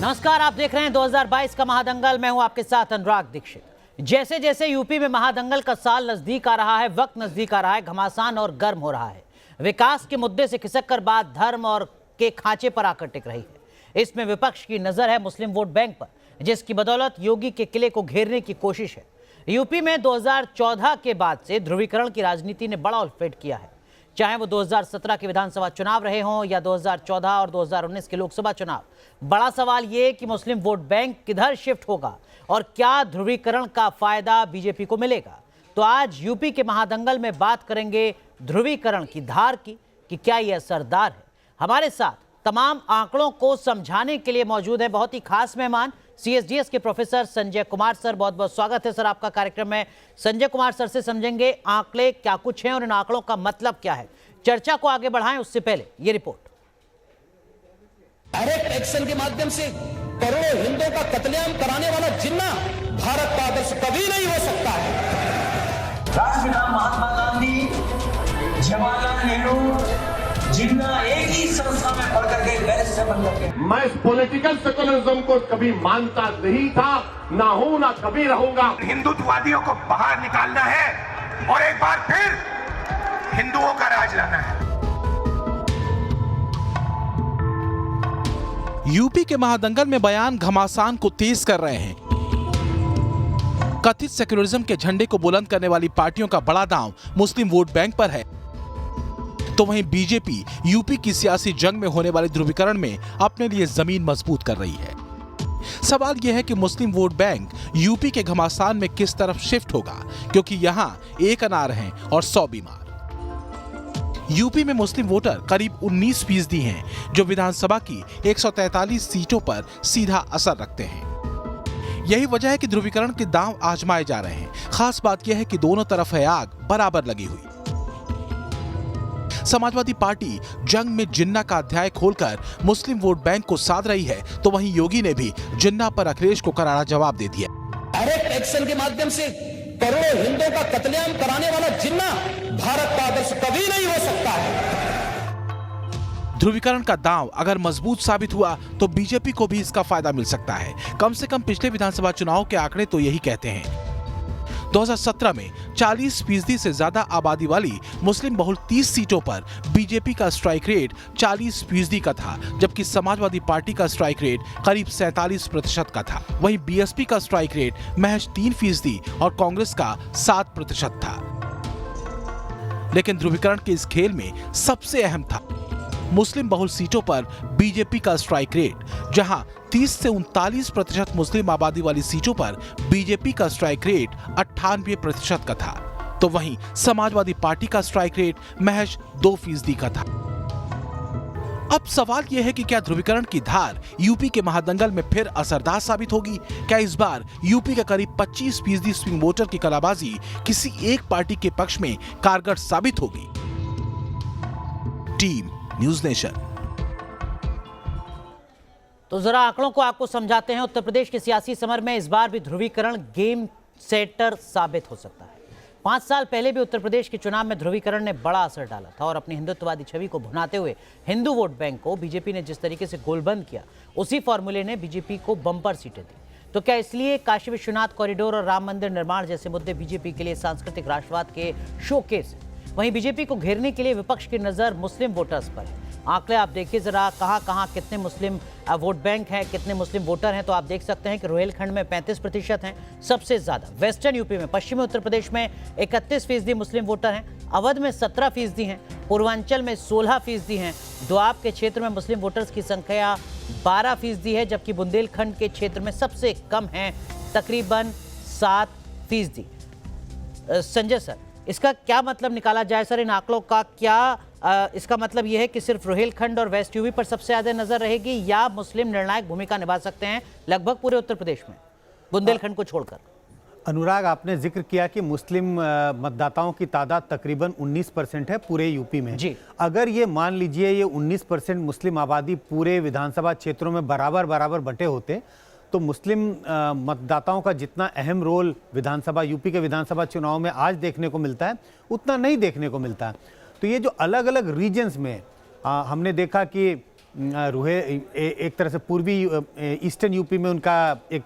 नमस्कार, आप देख रहे हैं 2022 का महादंगल। मैं हूं आपके साथ अनुराग दीक्षित। जैसे जैसे यूपी में महादंगल का साल नजदीक आ रहा है, वक्त नजदीक आ रहा है, घमासान और गर्म हो रहा है। विकास के मुद्दे से खिसक कर बात धर्म और के खांचे पर आकर टिक रही है। इसमें विपक्ष की नजर है मुस्लिम वोट बैंक पर, जिसकी बदौलत योगी के किले को घेरने की कोशिश है। यूपी में 2014 के बाद से ध्रुवीकरण की राजनीति ने बड़ा उलटफेर किया है। चाहे वो 2017 के विधानसभा चुनाव रहे हों या 2014 और 2019 के लोकसभा चुनाव, बड़ा सवाल ये कि मुस्लिम वोट बैंक किधर शिफ्ट होगा और क्या ध्रुवीकरण का फायदा बीजेपी को मिलेगा। तो आज यूपी के महादंगल में बात करेंगे ध्रुवीकरण की धार की कि क्या यह असरदार है। हमारे साथ तमाम आंकड़ों को समझाने के लिए मौजूद है बहुत ही खास मेहमान, सीएसडीएस के प्रोफेसर संजय कुमार सर। बहुत बहुत स्वागत है सर आपका कार्यक्रम में। संजय कुमार सर से समझेंगे आंकड़े क्या कुछ हैं और इन आंकड़ों का मतलब क्या है। चर्चा को आगे बढ़ाएं उससे पहले ये रिपोर्ट। डायरेक्ट एक्शन के माध्यम से करोड़ों हिंदुओं का कत्लेआम कराने वाला जिन्ना भारत का आदर्श कभी नहीं हो सकता है। राष्ट्रपिता महात्मा गांधी, जवाहरलाल नेहरू, जिन्ना एक ही संस्था में पढ़ करके वैश्य से बन करके। मैं इस पॉलिटिकल सेकुलरिज्म को कभी मानता नहीं था, ना हूं ना कभी रहूंगा। हिंदुत्ववादियों को बाहर निकालना है और एक बार फिर हिंदुओं का राज लाना है। यूपी के महादंगल में बयान घमासान को तेज कर रहे हैं। कथित सेक्युलरिज्म के झंडे को बुलंद करने वाली पार्टियों का बड़ा दांव मुस्लिम वोट बैंक पर है, तो वहीं बीजेपी यूपी की सियासी जंग में होने वाले ध्रुवीकरण में अपने लिए जमीन मजबूत कर रही है। सवाल यह है कि मुस्लिम वोट बैंक यूपी के घमासान में किस तरफ शिफ्ट होगा, क्योंकि यहां एक अनार हैं और 100 बीमार। यूपी में मुस्लिम वोटर करीब 19% हैं, जो विधानसभा की 143 सीटों पर सीधा असर रखते हैं। यही वजह है कि ध्रुवीकरण के दांव आजमाए जा रहे हैं। खास बात यह है कि दोनों तरफ है आग बराबर लगी हुई। समाजवादी पार्टी जंग में जिन्ना का अध्याय खोलकर मुस्लिम वोट बैंक को साध रही है, तो वहीं योगी ने भी जिन्ना पर अखिलेश को करारा जवाब दे दिया। डायरेक्ट एक्शन के माध्यम से करोड़ों हिंदुओं का कत्लेआम कराने वाला जिन्ना भारत का आदर्श कभी नहीं हो सकता है। ध्रुवीकरण का दांव अगर मजबूत साबित हुआ तो बीजेपी को भी इसका फायदा मिल सकता है। कम से कम पिछले विधानसभा चुनाव के आंकड़े तो यही कहते हैं। 2017 में 40% से ज्यादा आबादी वाली मुस्लिम बहुल 30 सीटों पर बीजेपी का स्ट्राइक रेट 40% का था, जबकि समाजवादी पार्टी का स्ट्राइक रेट करीब 47% का था। वहीं बीएसपी का स्ट्राइक रेट महज 3% और कांग्रेस का 7% था। लेकिन ध्रुवीकरण के इस खेल में सबसे अहम था मुस्लिम बहुल सीटों पर बीजेपी का स्ट्राइक रेट, जहां 30 से 39% मुस्लिम आबादी वाली सीटों पर बीजेपी का स्ट्राइक रेट 98% का था, तो वहीं समाजवादी पार्टी का स्ट्राइक रेट महज 2% का था। अब सवाल यह है कि क्या ध्रुवीकरण की धार यूपी के महादंगल में फिर असरदार साबित होगी? क्या इस बार यूपी के करीब 25% स्विंग वोटर की कलाबाजी किसी एक पार्टी के पक्ष में कारगर साबित होगी? Team news nation. तो जरा आंकड़ों को आपको समझाते हैं। उत्तर प्रदेश के सियासी समर में इस बार भी ध्रुवीकरण गेम सेटर साबित हो सकता है। 5 साल पहले भी उत्तर प्रदेश के चुनाव में ध्रुवीकरण ने बड़ा असर डाला था और अपनी हिंदुत्ववादी छवि को भुनाते हुए हिंदू वोट बैंक को बीजेपी ने जिस तरीके से गोलबंद किया, उसी फॉर्मूले ने बीजेपी को बम्पर सीटें दी। तो क्या इसलिए काशी विश्वनाथ कॉरिडोर और राम मंदिर निर्माण जैसे मुद्दे बीजेपी के लिए सांस्कृतिक राष्ट्रवाद के शोकेस हैं? वहीं बीजेपी को घेरने के लिए विपक्ष की नजर मुस्लिम वोटर्स पर है। आंकड़े आप देखिए जरा, कहां कितने मुस्लिम वोट बैंक हैं, कितने मुस्लिम वोटर हैं। तो आप देख सकते हैं कि रोहिलखंड में 35% हैं, सबसे ज्यादा वेस्टर्न यूपी में, पश्चिमी उत्तर प्रदेश में 31% मुस्लिम वोटर हैं, अवध में 17% हैं, पूर्वांचल में 16% हैं, दोआब के क्षेत्र में मुस्लिम वोटर्स की संख्या 12% है, जबकि बुंदेलखंड के क्षेत्र में सबसे कम है, तकरीबन 7%। संजय सर, इसका क्या मतलब निकाला जाए सर? इन आंकड़ों का क्या इसका मतलब यह है कि सिर्फ रोहिलखंड और वेस्ट यूपी पर सबसे ज्यादा नजर रहेगी, या मुस्लिम निर्णायक भूमिका निभा सकते हैं लगभग पूरे उत्तर प्रदेश में, बुंदेलखंड को छोड़कर? अनुराग, आपने जिक्र किया कि मुस्लिम मतदाताओं की तादाद तकरीबन 19% है पूरे यूपी में जी। अगर ये मान लीजिए ये 19% मुस्लिम आबादी पूरे विधानसभा क्षेत्रों में बराबर बंटे होते, तो मुस्लिम मतदाताओं का जितना अहम रोल विधानसभा यूपी के विधानसभा चुनाव में आज देखने को मिलता है, उतना नहीं देखने को मिलता है। तो ये जो अलग अलग रीजन्स में हमने देखा कि एक तरह से पूर्वी ईस्टर्न यूपी में उनका एक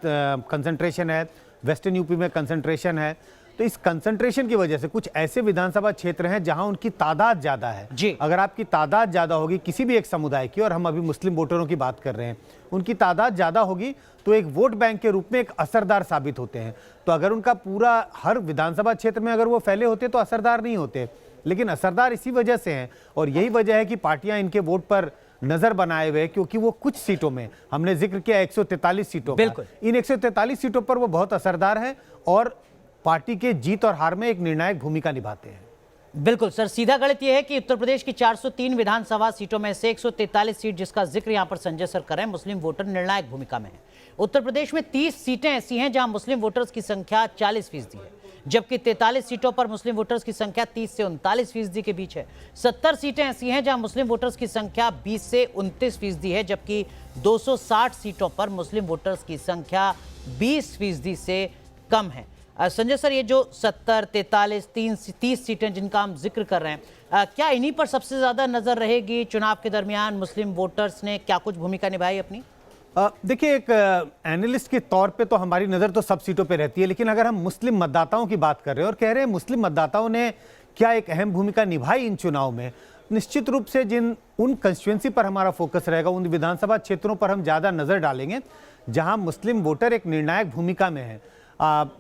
कंसंट्रेशन है, वेस्टर्न यूपी में कंसंट्रेशन है। तो इस कंसंट्रेशन की वजह से कुछ ऐसे विधानसभा क्षेत्र हैं जहां उनकी तादाद ज्यादा है जी। अगर आपकी तादाद ज्यादा होगी किसी भी एक समुदाय की, और हम अभी मुस्लिम वोटरों की बात कर रहे हैं, उनकी तादाद ज्यादा होगी तो एक वोट बैंक के रूप में एक असरदार साबित होते हैं। तो अगर उनका पूरा हर विधानसभा क्षेत्र में अगर वो फैले होते तो असरदार नहीं होते, लेकिन असरदार इसी वजह से हैं। और यही वजह है कि पार्टियां इनके वोट पर नजर बनाए हुए, क्योंकि वो कुछ सीटों में, हमने जिक्र किया 143 सीटों का, इन 143 सीटों पर वो बहुत असरदार है और पार्टी के जीत और हार में एक निर्णायक भूमिका निभाते हैं। बिल्कुल सर, सीधा गणित यह है कि उत्तर प्रदेश की 403 विधानसभा सीटों में से 143 सीट, जिसका जिक्र यहां पर संजय सर कर रहे हैं, मुस्लिम वोटर निर्णायक भूमिका में है। उत्तर प्रदेश में 30 सीटें ऐसी हैं जहां मुस्लिम वोटर्स की संख्या 40% है, जबकि 43 सीटों पर मुस्लिम वोटर्स की संख्या 30 से 39% के बीच है। 70 सीटें ऐसी हैं जहां मुस्लिम वोटर्स की संख्या 20 से 29% है, जबकि 260 सीटों पर मुस्लिम वोटर्स की संख्या 20% से कम है। संजय सर, ये जो 70, 43, 30 सीटें जिनका हम जिक्र कर रहे हैं, क्या इन्हीं पर सबसे ज्यादा नजर रहेगी चुनाव के दरमियान? मुस्लिम वोटर्स ने क्या कुछ भूमिका निभाई अपनी? देखिए, एक एनालिस्ट के तौर पे तो हमारी नज़र तो सब सीटों पे रहती है, लेकिन अगर हम मुस्लिम मतदाताओं की बात कर रहे हैं और कह रहे हैं मुस्लिम मतदाताओं ने क्या एक अहम भूमिका निभाई इन चुनाव में, निश्चित रूप से उन कंस्टिट्यूंसी पर हमारा फोकस रहेगा, उन विधानसभा क्षेत्रों पर हम ज़्यादा नज़र डालेंगे जहां मुस्लिम वोटर एक निर्णायक भूमिका में है।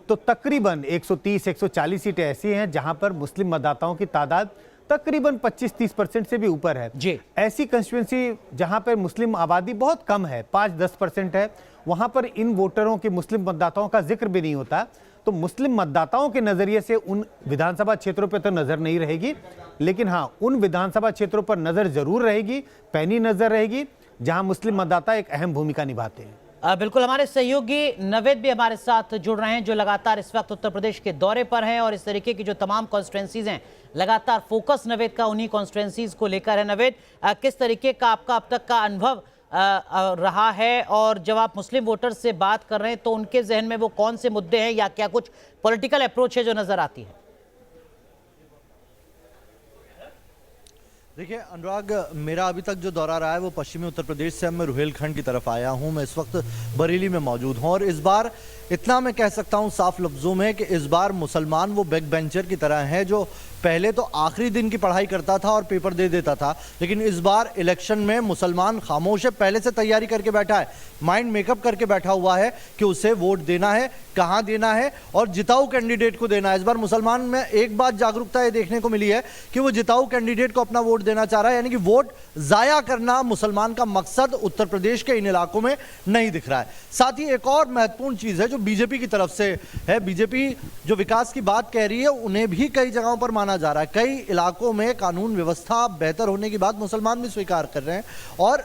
तो तकरीबन 130-140 सीटें ऐसी हैं जहां पर मुस्लिम मतदाताओं की तादाद तकरीबन 25-30% से भी ऊपर है जी। ऐसी कंस्टिट्यूंसी जहां पर मुस्लिम आबादी बहुत कम है, 5-10% है, वहां पर इन वोटरों के, मुस्लिम मतदाताओं का जिक्र भी नहीं होता। तो मुस्लिम मतदाताओं के नजरिए से उन विधानसभा क्षेत्रों पर तो नजर नहीं रहेगी, लेकिन हाँ, उन विधानसभा क्षेत्रों पर नजर जरूर रहेगी, पैनी नजर रहेगी, जहां मुस्लिम मतदाता एक अहम भूमिका निभाते हैं। बिल्कुल, हमारे सहयोगी नवेद भी हमारे साथ जुड़ रहे हैं, जो लगातार इस वक्त उत्तर प्रदेश के दौरे पर हैं और इस तरीके की जो तमाम कॉन्स्टिट्यूंसीज हैं, लगातार फोकस नवेद का उन्हीं कॉन्स्टिट्यूंसीज को लेकर है। नवेद, किस तरीके का आपका अब तक का अनुभव रहा है, और जब आप मुस्लिम वोटर्स से बात कर रहे हैं तो उनके जहन में वो कौन से मुद्दे हैं या क्या कुछ पॉलिटिकल अप्रोच है जो नजर आती है? देखिए अनुराग, मेरा अभी तक जो दौरा रहा है वो पश्चिमी उत्तर प्रदेश से मैं रुहेलखंड की तरफ आया हूं। मैं इस वक्त बरेली में मौजूद हूं और इस बार इतना मैं कह सकता हूं साफ लफ्ज़ों में कि इस बार मुसलमान वो बैक बेंचर की तरह है जो पहले तो आखिरी दिन की पढ़ाई करता था और पेपर दे देता था, लेकिन इस बार इलेक्शन में मुसलमान खामोश है, पहले से तैयारी करके बैठा है, माइंड मेकअप करके बैठा हुआ है कि उसे वोट देना है, कहाँ देना है और जिताऊ कैंडिडेट को देना है। इस बार मुसलमान में एक बात जागरूकता ये देखने को मिली है कि वो जिताऊ कैंडिडेट को अपना वोट देना चाह रहा है, यानी कि वोट जाया करना मुसलमान का मकसद उत्तर प्रदेश के इन इलाकों में नहीं दिख रहा है। साथ ही एक और महत्वपूर्ण चीज है जो बीजेपी की तरफ से है, बीजेपी जो विकास की बात कह रही है उन्हें भी कई जगहों पर माना जा रहा है, कई इलाकों में कानून व्यवस्था बेहतर होने की बात मुसलमान भी स्वीकार कर रहे हैं और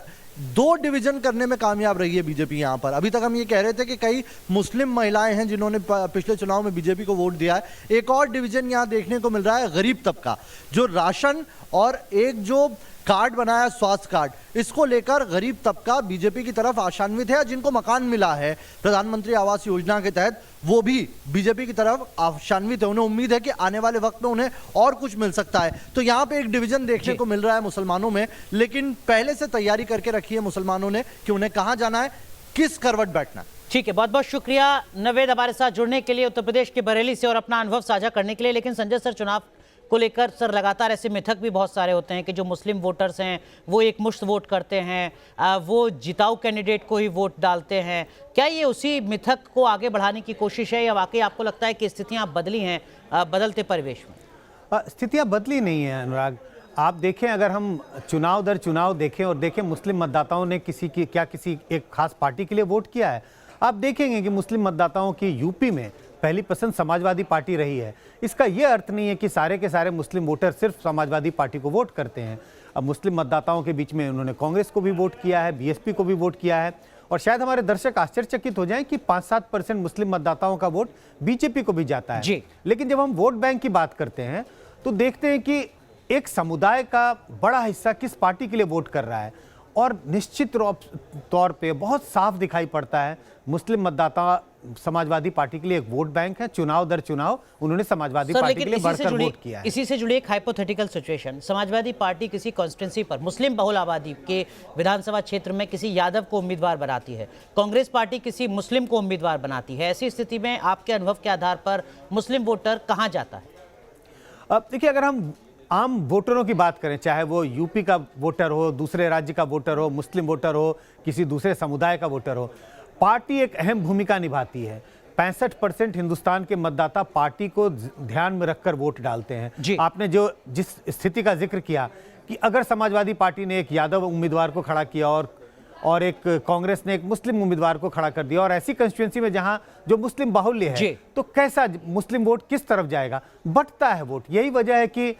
2 डिवीजन करने में कामयाब रही है बीजेपी यहां पर। अभी तक हम ये कह रहे थे कि कई मुस्लिम महिलाएं हैं जिन्होंने पिछले चुनाव में बीजेपी को वोट दिया है। एक और डिवीजन यहां देखने को मिल रहा है, गरीब तबका, जो राशन और एक जो कार्ड बनाया स्वास्थ्य कार्ड, इसको लेकर गरीब तबका बीजेपी की तरफ आशान्वित है। जिनको मकान मिला है प्रधानमंत्री आवास योजना के तहत वो भी बीजेपी की तरफ आशान्वित है, उन्हें उम्मीद है कि आने वाले वक्त में उन्हें और कुछ मिल सकता है। तो यहाँ पे एक डिवीजन देखने को मिल रहा है मुसलमानों में, लेकिन पहले से तैयारी करके रखी है मुसलमानों ने कि उन्हें कहाँ जाना है, किस करवट बैठना है। ठीक है, बहुत बहुत शुक्रिया नवेद हमारे साथ जुड़ने के लिए, उत्तर प्रदेश के बरेली से, और अपना अनुभव साझा करने के लिए। लेकिन संजय सर, चुनाव को लेकर सर लगातार ऐसे मिथक भी बहुत सारे होते हैं कि जो मुस्लिम वोटर्स हैं वो एक मुश्त वोट करते हैं, वो जिताऊ कैंडिडेट को ही वोट डालते हैं। क्या ये उसी मिथक को आगे बढ़ाने की कोशिश है या वाकई आपको लगता है कि स्थितियां बदली हैं बदलते परिवेश में? स्थितियां बदली नहीं है अनुराग। आप देखें, अगर हम चुनाव दर चुनाव देखें और देखें मुस्लिम मतदाताओं ने किसी एक खास पार्टी के लिए वोट किया है, आप देखेंगे कि मुस्लिम मतदाताओं की यूपी में पहली पसंद समाजवादी पार्टी रही है। इसका यह अर्थ नहीं है कि सारे के सारे मुस्लिम वोटर सिर्फ समाजवादी पार्टी को वोट करते हैं। अब मुस्लिम मतदाताओं के बीच में उन्होंने कांग्रेस को भी वोट किया है, बीएसपी को भी वोट किया है, और शायद हमारे दर्शक आश्चर्यचकित हो जाएं कि 5-7% मुस्लिम मतदाताओं का वोट बीजेपी को भी जाता है जी। लेकिन जब हम वोट बैंक की बात करते हैं तो देखते हैं कि एक समुदाय का बड़ा हिस्सा किस पार्टी के लिए वोट कर रहा है और निश्चित तौर पे बहुत साफ दिखाई पड़ता है मुस्लिम मतदाता समाजवादी पार्टी के लिए एक वोट बैंक है। चुनाव दर चुनाव उन्होंने समाजवादी पार्टी के लिए बढ़कर वोट किया है। इसी से जुड़ी एक हाइपोथेटिकल सिचुएशन, समाजवादी पार्टी किसी कॉन्स्टिट्यूंसी पर मुस्लिम बहुल आबादी के विधानसभा क्षेत्र में किसी यादव को उम्मीदवार बनाती है, कांग्रेस पार्टी किसी मुस्लिम को उम्मीदवार बनाती है। ऐसी स्थिति में आपके अनुभव के आधार पर मुस्लिम वोटर कहां जाता है? अब देखिए, अगर हम आम वोटरों की बात करें, चाहे वो यूपी का वोटर हो, दूसरे राज्य का वोटर हो, मुस्लिम वोटर हो, किसी दूसरे समुदाय का वोटर हो, पार्टी एक अहम भूमिका निभाती है। 65% हिंदुस्तान के मतदाता पार्टी को ध्यान में रखकर वोट डालते हैं। आपने जिस स्थिति का जिक्र किया कि अगर समाजवादी पार्टी ने एक यादव उम्मीदवार को खड़ा किया और एक कांग्रेस ने एक मुस्लिम उम्मीदवार को खड़ा कर दिया, और ऐसी कंस्टिट्यूएंसी में जहां जो मुस्लिम बाहुल्य है, तो कैसा मुस्लिम वोट किस तरफ जाएगा? बंटता है वोट। यही वजह है कि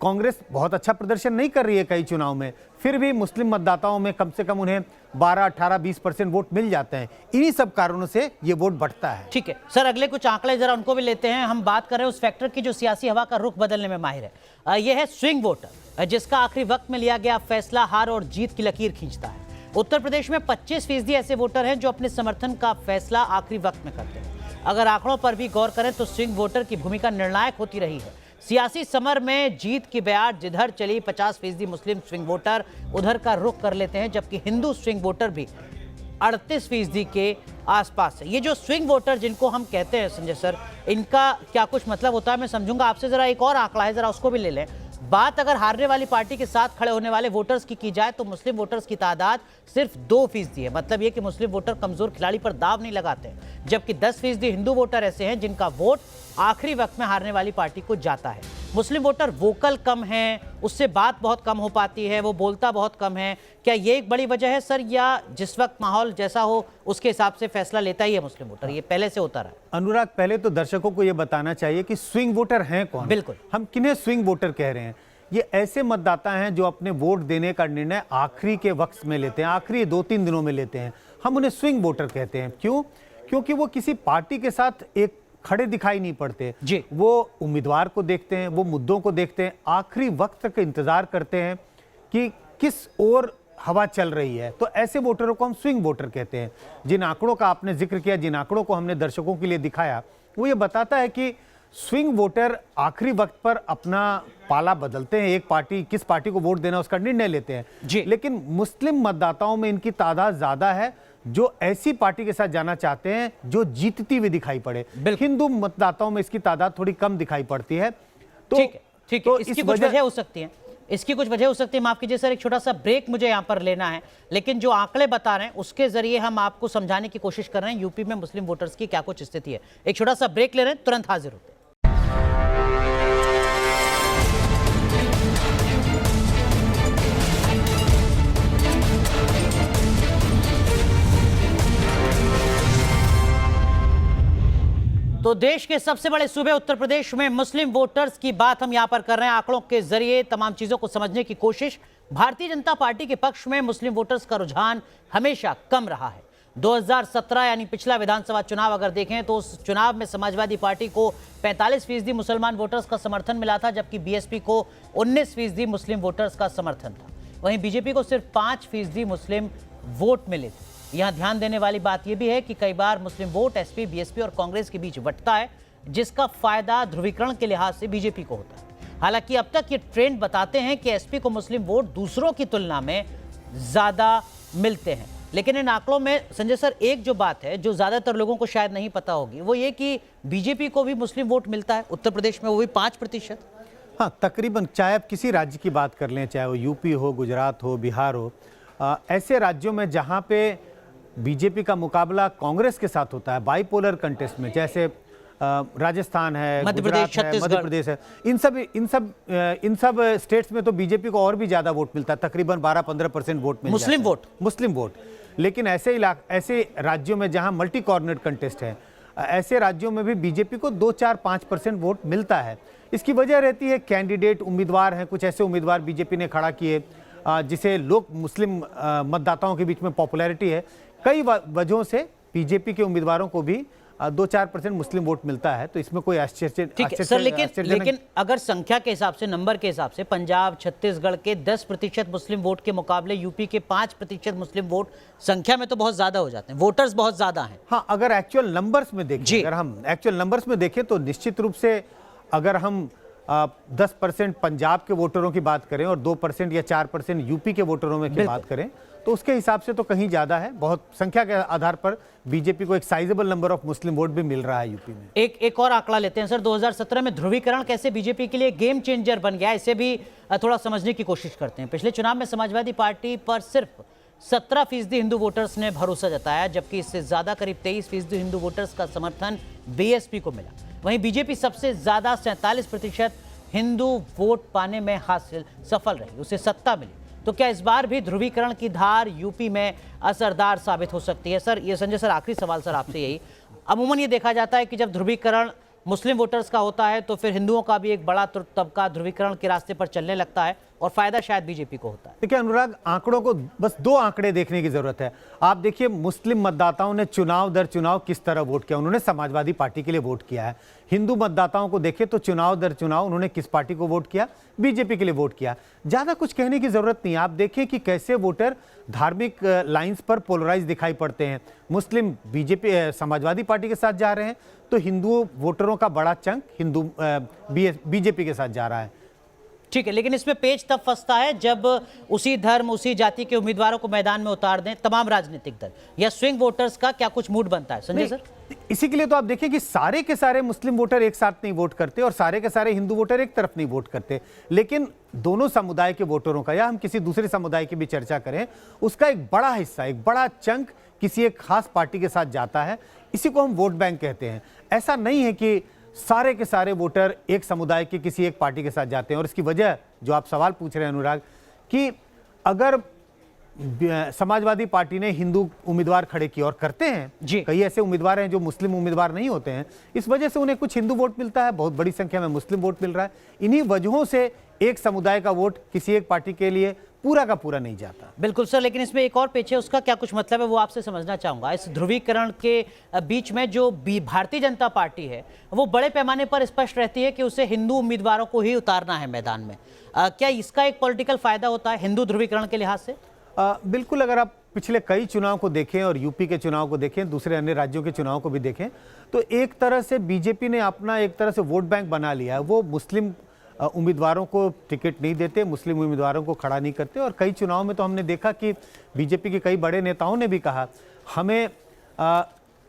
कांग्रेस बहुत अच्छा प्रदर्शन नहीं कर रही है कई चुनाव में, फिर भी मुस्लिम मतदाताओं में कम से कम उन्हें 12, 18, 20% वोट मिल जाते हैं। इन्हीं सब कारणों से ये वोट बढ़ता है। ठीक है सर, अगले कुछ आंकड़े जरा उनको भी लेते हैं। हम बात कर रहे हैं उस फैक्टर की जो सियासी हवा का रुख बदलने में माहिर है। यह है स्विंग वोटर, जिसका आखिरी वक्त में लिया गया फैसला हार और जीत की लकीर खींचता है। उत्तर प्रदेश में 25% ऐसे वोटर हैं जो अपने समर्थन का फैसला आखिरी वक्त में करते हैं। अगर आंकड़ों पर भी गौर करें तो स्विंग वोटर की भूमिका निर्णायक होती रही है। सियासी समर में जीत की बयार जिधर चली, 50% मुस्लिम स्विंग वोटर उधर का रुख कर लेते हैं, जबकि हिंदू स्विंग वोटर भी 38% के आसपास है। ये जो स्विंग वोटर जिनको हम कहते हैं संजय सर, इनका क्या कुछ मतलब होता है मैं समझूंगा आपसे। जरा एक और आंकड़ा है, जरा उसको भी ले लें। बात अगर हारने वाली पार्टी के साथ खड़े होने वाले वोटर्स की जाए तो मुस्लिम वोटर्स की तादाद सिर्फ 2% है। मतलब ये कि मुस्लिम वोटर कमजोर खिलाड़ी पर दाव नहीं लगाते, जबकि 10% हिंदू वोटर ऐसे हैं जिनका वोट आखिरी वक्त में हारने वाली पार्टी को जाता है। मुस्लिम वोटर वोकल कम है, उससे बात बहुत कम हो पाती है, वो बोलता बहुत कम है। क्या ये एक बड़ी वजह है सर, या जिस वक्त माहौल जैसा हो उसके हिसाब से फैसला लेता ही है मुस्लिम वोटर? ये पहले से होता रहा। अनुराग, पहले तो दर्शकों को ये बताना चाहिए कि स्विंग वोटर हैं कौन। बिल्कुल, हम किन्हें स्विंग वोटर कह रहे हैं? ये ऐसे मतदाता हैं जो अपने वोट देने का निर्णय आखिरी के वक्त में लेते हैं, आखिरी 2-3 दिनों में लेते हैं। हम उन्हें स्विंग वोटर कहते हैं। क्यों? क्योंकि वो किसी पार्टी के साथ एक खड़े दिखाई नहीं पड़ते जी। वो उम्मीदवार को देखते हैं, वो मुद्दों को देखते हैं, आखिरी वक्त तक इंतजार करते हैं कि किस ओर हवा चल रही है। तो ऐसे वोटरों को हम स्विंग वोटर कहते हैं। जिन आंकड़ों का आपने जिक्र किया, जिन आंकड़ों को हमने दर्शकों के लिए दिखाया, वो ये बताता है कि स्विंग वोटर आखिरी वक्त पर अपना पाला बदलते हैं। एक पार्टी, किस पार्टी को वोट देना उसका निर्णय लेते हैं। लेकिन मुस्लिम मतदाताओं में इनकी तादाद ज्यादा है जो ऐसी पार्टी के साथ जाना चाहते हैं जो जीतती हुई दिखाई पड़े। हिंदू मतदाताओं में इसकी तादाद थोड़ी कम दिखाई पड़ती है। तो ठीक है, इसकी कुछ वजह हो सकती है, इसकी कुछ वजह हो सकती है। माफ कीजिए सर, एक छोटा सा ब्रेक मुझे यहाँ पर लेना है, लेकिन जो आंकड़े बता रहे हैं उसके जरिए हम आपको समझाने की कोशिश कर रहे हैं यूपी में मुस्लिम वोटर्स की क्या कुछ स्थिति है। एक छोटा सा ब्रेक ले रहे हैं, तुरंत हाजिर होते हैं। तो देश के सबसे बड़े सूबे उत्तर प्रदेश में मुस्लिम वोटर्स की बात हम यहां पर कर रहे हैं। आंकड़ों के जरिए तमाम चीजों को समझने की कोशिश। भारतीय जनता पार्टी के पक्ष में मुस्लिम वोटर्स का रुझान हमेशा कम रहा है। 2017 यानी पिछला विधानसभा चुनाव अगर देखें तो उस चुनाव में समाजवादी पार्टी को 45% मुसलमान वोटर्स का समर्थन मिला था, जबकि बीएसपी को 19% मुस्लिम वोटर्स का समर्थन था। वहीं बीजेपी को सिर्फ 5% मुस्लिम वोट मिले थे। यहां ध्यान देने वाली बात यह भी है कि कई बार मुस्लिम वोट एसपी, बीएसपी और कांग्रेस के बीच बंटता है, जिसका फायदा ध्रुवीकरण के लिहाज से बीजेपी को होता है। हालांकि अब तक ये ट्रेंड बताते हैं कि एसपी को मुस्लिम वोट दूसरों की तुलना में ज्यादा मिलते हैं। लेकिन इन आंकड़ों में संजय सर एक जो बात है जो ज्यादातर लोगों को शायद नहीं पता होगी, वो ये कि बीजेपी को भी मुस्लिम वोट मिलता है उत्तर प्रदेश में, वो भी 5%। हाँ, तकरीबन। चाहे आप किसी राज्य की बात कर लें, चाहे वो यूपी हो, गुजरात हो, बिहार हो, ऐसे राज्यों में जहां पे बीजेपी का मुकाबला कांग्रेस के साथ होता है बाइपोलर कंटेस्ट में, जैसे राजस्थान है, गुजरात है, मध्य प्रदेश है, इन सब स्टेट्स में तो बीजेपी को और भी ज्यादा वोट मिलता है, तकरीबन 12-15% वोट मिलता है मुस्लिम वोट। लेकिन ऐसे राज्यों में जहां मल्टी कॉर्नर कंटेस्ट है, ऐसे राज्यों में भी बीजेपी को 2-4-5% वोट मिलता है। इसकी वजह रहती है कैंडिडेट, उम्मीदवार हैं, कुछ ऐसे उम्मीदवार बीजेपी ने खड़ा किए जिसे लोग मुस्लिम मतदाताओं के बीच में पॉपुलैरिटी है। कई वजहों से बीजेपी के उम्मीदवारों को भी 2-4% मुस्लिम वोट मिलता है, तो इसमें कोई आश्चर्य ठीक है सर, लेकिन अगर संख्या के हिसाब से, नंबर के हिसाब से पंजाब छत्तीसगढ़ के 10% मुस्लिम वोट के मुकाबले यूपी के 5% मुस्लिम वोट संख्या में तो बहुत ज्यादा हो जाते हैं, वोटर्स बहुत ज्यादा हैं। हाँ, अगर एक्चुअल नंबर्स में देखें, अगर हम एक्चुअल नंबर्स में देखें तो निश्चित रूप से अगर हम 10% पंजाब के वोटरों की बात करें और 2% या 4% यूपी के वोटरों में की बात करें तो उसके हिसाब से तो कहीं ज्यादा है। बहुत संख्या के आधार पर बीजेपी को एक sizable number of Muslim vote भी मिल रहा है यूपी में। एक और आंकड़ा लेते हैं सर, 2017 में ध्रुवीकरण कैसे बीजेपी के लिए गेम चेंजर बन गया, इसे भी थोड़ा समझने की कोशिश करते हैं। पिछले चुनाव में समाजवादी पार्टी पर सिर्फ 17% हिंदू वोटर्स ने भरोसा जताया, जबकि इससे ज्यादा करीब 23% हिंदू वोटर्स का समर्थन बीएसपी को मिला। वहीं बीजेपी सबसे ज्यादा 47% हिंदू वोट पाने में सफल रही, उसे सत्ता मिली। तो क्या इस बार भी ध्रुवीकरण की धार यूपी में असरदार साबित हो सकती है? सर, ये संजय सर, आखिरी सवाल सर आपसे यही, अमूमन ये देखा जाता है कि जब ध्रुवीकरण मुस्लिम वोटर्स का होता है तो फिर हिंदुओं का भी एक बड़ा तबका ध्रुवीकरण के रास्ते पर चलने लगता है और फायदा शायद बीजेपी को होता है। देखिए अनुराग, आंकड़ों को बस 2 आंकड़े देखने की जरूरत है। आप देखिए मुस्लिम मतदाताओं ने चुनाव दर चुनाव किस तरह वोट किया, उन्होंने समाजवादी पार्टी के लिए वोट किया है। हिंदू मतदाताओं को देखें तो चुनाव दर चुनाव उन्होंने किस पार्टी को वोट किया, बीजेपी के लिए वोट किया। ज्यादा कुछ कहने की जरूरत नहीं। आप देखें कि कैसे वोटर धार्मिक लाइंस पर पोलराइज दिखाई पड़ते हैं। मुस्लिम बीजेपी समाजवादी पार्टी के साथ जा रहे हैं तो हिंदू वोटरों का बड़ा चंक हिंदू बीजेपी के साथ जा रहा है। ठीक है, लेकिन इसमें पेच तब फंसता है जब उसी धर्म उसी जाति के उम्मीदवारों को मैदान में उतार दें तमाम राजनीतिक दल, या स्विंग वोटर्स का क्या कुछ मूड बनता है संजय सर? इसी के लिए तो आप देखिए कि सारे के सारे मुस्लिम वोटर एक साथ नहीं वोट करते और सारे के सारे हिंदू वोटर एक तरफ नहीं वोट करते, लेकिन दोनों समुदाय के वोटरों का, या हम किसी दूसरे समुदाय की भी चर्चा करें, उसका एक बड़ा हिस्सा, एक बड़ा चंक किसी एक खास पार्टी के साथ जाता है। इसी को हम वोट बैंक कहते हैं। ऐसा नहीं है कि सारे के सारे वोटर एक समुदाय के किसी एक पार्टी के साथ जाते हैं। और इसकी वजह जो आप सवाल पूछ रहे हैं अनुराग, कि अगर समाजवादी पार्टी ने हिंदू उम्मीदवार खड़े किए और करते हैं, कई ऐसे उम्मीदवार हैं जो मुस्लिम उम्मीदवार नहीं होते हैं, इस वजह से उन्हें कुछ हिंदू वोट मिलता है, बहुत बड़ी संख्या में मुस्लिम वोट मिल रहा है। इन्हीं वजहों से एक समुदाय का वोट किसी एक पार्टी के लिए पूरा का पूरा नहीं जाता। बिल्कुल सर, लेकिन इसमें एक और पेच है, उसका क्या कुछ मतलब है वो आपसे समझना चाहूंगा। इस ध्रुवीकरण के बीच में जो भारतीय जनता पार्टी है वो बड़े पैमाने पर स्पष्ट रहती है कि उसे हिंदू उम्मीदवारों को ही उतारना है मैदान में। क्या इसका एक पॉलिटिकल फायदा होता है हिंदू ध्रुवीकरण के लिहाज से? बिल्कुल। अगर आप पिछले कई चुनाव को देखें और यूपी के चुनाव को देखें, दूसरे अन्य राज्यों के चुनाव को भी देखें, तो एक तरह से बीजेपी ने अपना एक तरह से वोट बैंक बना लिया है। वो मुस्लिम उम्मीदवारों को टिकट नहीं देते, मुस्लिम उम्मीदवारों को खड़ा नहीं करते। और कई चुनाव में तो हमने देखा कि बीजेपी के कई बड़े नेताओं ने भी कहा हमें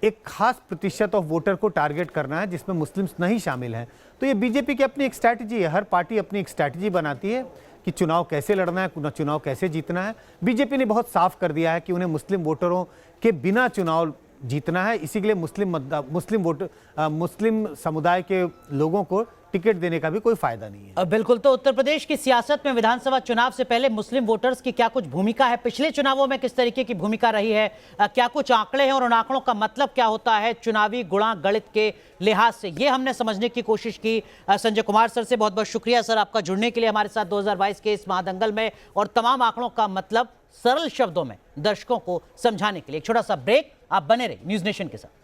एक खास प्रतिशत ऑफ वोटर को टारगेट करना है जिसमें मुस्लिम्स नहीं शामिल हैं। तो ये बीजेपी की अपनी एक स्ट्रैटेजी है। हर पार्टी अपनी एक स्ट्रैटेजी बनाती है कि चुनाव कैसे लड़ना है, चुनाव कैसे जीतना है। बीजेपी ने बहुत साफ कर दिया है कि उन्हें मुस्लिम वोटरों के बिना चुनाव जीतना है। इसी के लिए मुस्लिम समुदाय के लोगों को टिकट देने का भी कोई फायदा नहीं है। बिल्कुल। तो उत्तर प्रदेश की सियासत में विधानसभा चुनाव से पहले मुस्लिम वोटर्स की क्या कुछ भूमिका है, पिछले चुनावों में किस तरीके की भूमिका रही है, क्या कुछ आंकड़े हैं और उन आंकड़ों का मतलब क्या होता है चुनावी गुणा गणित के लिहाज से, ये हमने समझने की कोशिश की। संजय कुमार सर से बहुत बहुत शुक्रिया सर आपका जुड़ने के लिए हमारे साथ 2022 के इस महादंगल में, और तमाम आंकड़ों का मतलब सरल शब्दों में दर्शकों को समझाने के लिए। एक छोटा सा ब्रेक, आप बने रहिए न्यूज़ नेशन के साथ।